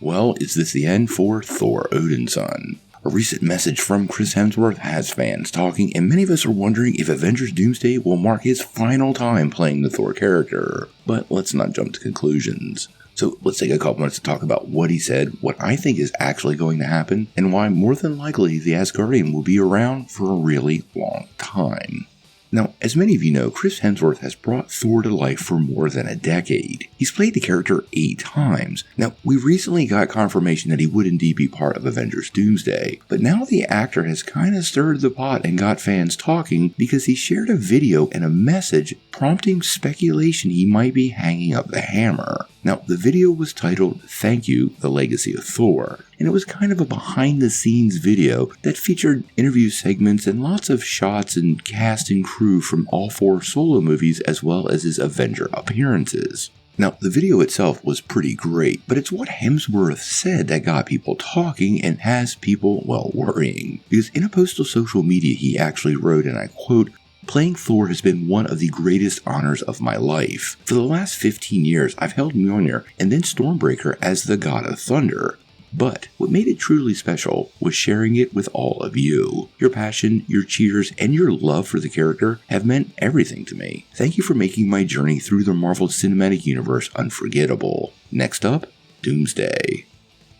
Well, is this the end for Thor Odinson? A recent message from Chris Hemsworth has fans talking, and many of us are wondering if Avengers Doomsday will mark his final time playing the Thor character. But let's not jump to conclusions. So let's take a couple minutes to talk about what he said, what I think is actually going to happen, and why more than likely the Asgardian will be around for a really long time. Now, as many of you know, Chris Hemsworth has brought Thor to life for more than a decade. He's played the character 8 times. Now, we recently got confirmation that he would indeed be part of Avengers Doomsday, but now the actor has kind of stirred the pot and got fans talking because he shared a video and a message prompting speculation he might be hanging up the hammer. Now, the video was titled, "Thank You, The Legacy of Thor," and it was kind of a behind-the-scenes video that featured interview segments and lots of shots and cast and crew from all 4 solo movies as well as his Avenger appearances. Now, the video itself was pretty great, but it's what Hemsworth said that got people talking and has people, well, worrying. Because in a post to social media, he actually wrote, and I quote, "Playing Thor has been one of the greatest honors of my life. For the last 15 years, I've held Mjolnir and then Stormbreaker as the god of thunder. But what made it truly special was sharing it with all of you. Your passion, your cheers, and your love for the character have meant everything to me. Thank you for making my journey through the Marvel Cinematic Universe unforgettable." Next up, Doomsday.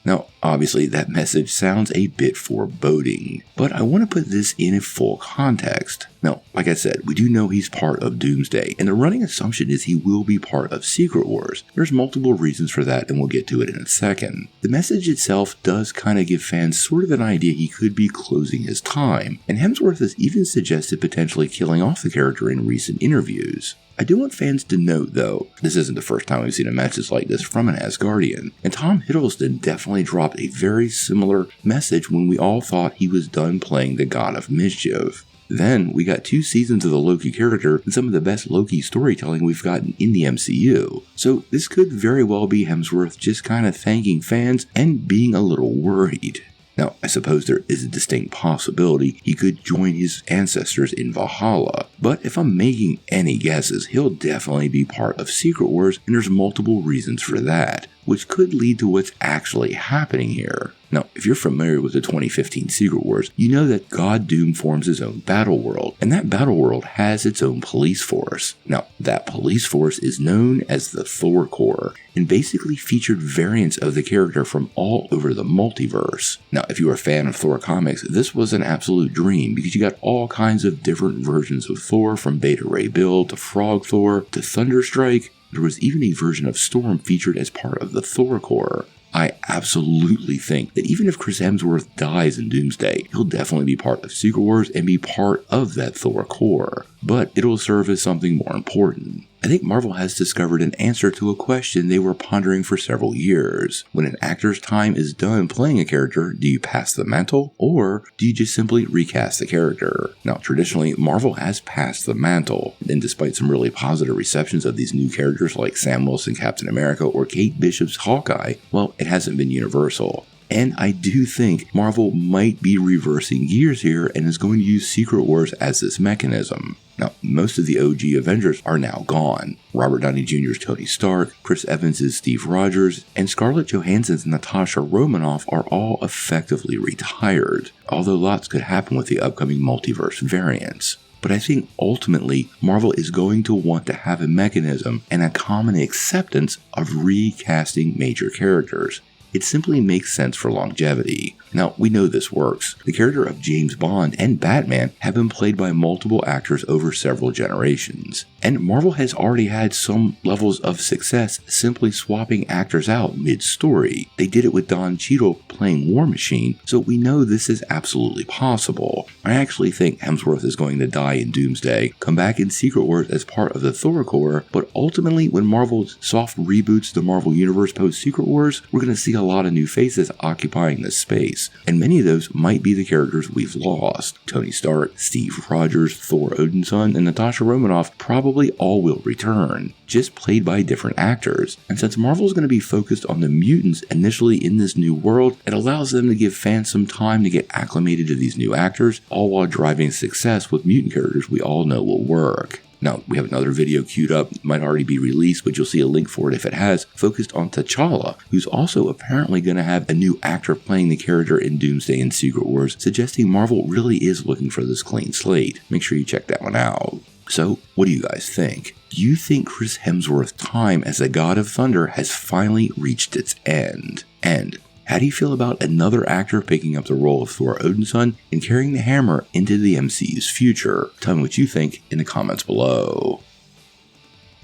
Now, obviously that message sounds a bit foreboding, but I want to put this in a full context. Now, like I said, we do know he's part of Doomsday, and the running assumption is he will be part of Secret Wars. There's multiple reasons for that, and we'll get to it in a second. The message itself does kind of give fans sort of an idea he could be closing his time, and Hemsworth has even suggested potentially killing off the character in recent interviews. I do want fans to note, though, this isn't the first time we've seen a message like this from an Asgardian, and Tom Hiddleston definitely dropped a very similar message when we all thought he was done playing the God of Mischief. Then, we got 2 seasons of the Loki character and some of the best Loki storytelling we've gotten in the MCU. So this could very well be Hemsworth just kind of thanking fans and being a little worried. Now, I suppose there is a distinct possibility he could join his ancestors in Valhalla, but if I'm making any guesses, he'll definitely be part of Secret Wars, and there's multiple reasons for that, which could lead to what's actually happening here. Now, if you're familiar with the 2015 Secret Wars, you know that God Doom forms his own battle world, and that battle world has its own police force. Now, that police force is known as the Thor Corps, and basically featured variants of the character from all over the multiverse. Now, if you are a fan of Thor comics, this was an absolute dream, because you got all kinds of different versions of Thor, from Beta Ray Bill to Frog Thor to Thunderstrike. There was even a version of Storm featured as part of the Thor Corps. I absolutely think that even if Chris Hemsworth dies in Doomsday, he'll definitely be part of Secret Wars and be part of that Thor Corps, but it'll serve as something more important. I think Marvel has discovered an answer to a question they were pondering for several years. When an actor's time is done playing a character, do you pass the mantle, or do you just simply recast the character? Now, traditionally, Marvel has passed the mantle, and despite some really positive receptions of these new characters like Sam Wilson Captain America or Kate Bishop's Hawkeye, well, it hasn't been universal. And I do think Marvel might be reversing gears here and is going to use Secret Wars as this mechanism. Now, most of the OG Avengers are now gone. Robert Downey Jr.'s Tony Stark, Chris Evans' Steve Rogers, and Scarlett Johansson's Natasha Romanoff are all effectively retired, although lots could happen with the upcoming multiverse variants. But I think ultimately, Marvel is going to want to have a mechanism and a common acceptance of recasting major characters. It simply makes sense for longevity. Now, we know this works. The character of James Bond and Batman have been played by multiple actors over several generations, and Marvel has already had some levels of success simply swapping actors out mid-story. They did it with Don Cheadle playing War Machine, so we know this is absolutely possible. I actually think Hemsworth is going to die in Doomsday, come back in Secret Wars as part of the Thor Corps, but ultimately when Marvel soft reboots the Marvel Universe post-Secret Wars, we're going to see a lot of new faces occupying this space, and many of those might be the characters we've lost. Tony Stark, Steve Rogers, Thor Odinson, and Natasha Romanoff probably all will return, just played by different actors. And since Marvel is going to be focused on the mutants initially in this new world, it allows them to give fans some time to get acclimated to these new actors, all while driving success with mutant characters we all know will work. Now, we have another video queued up, it might already be released, but you'll see a link for it if it has, focused on T'Challa, who's also apparently going to have a new actor playing the character in Doomsday and Secret Wars, suggesting Marvel really is looking for this clean slate. Make sure you check that one out. So, what do you guys think? Do you think Chris Hemsworth's time as the God of Thunder has finally reached its end? And how do you feel about another actor picking up the role of Thor Odin's son and carrying the hammer into the MCU's future? Tell me what you think in the comments below.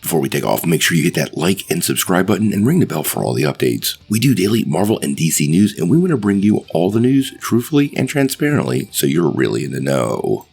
Before we take off, make sure you hit that like and subscribe button and ring the bell for all the updates. We do daily Marvel and DC news, and we want to bring you all the news truthfully and transparently so you're really in the know.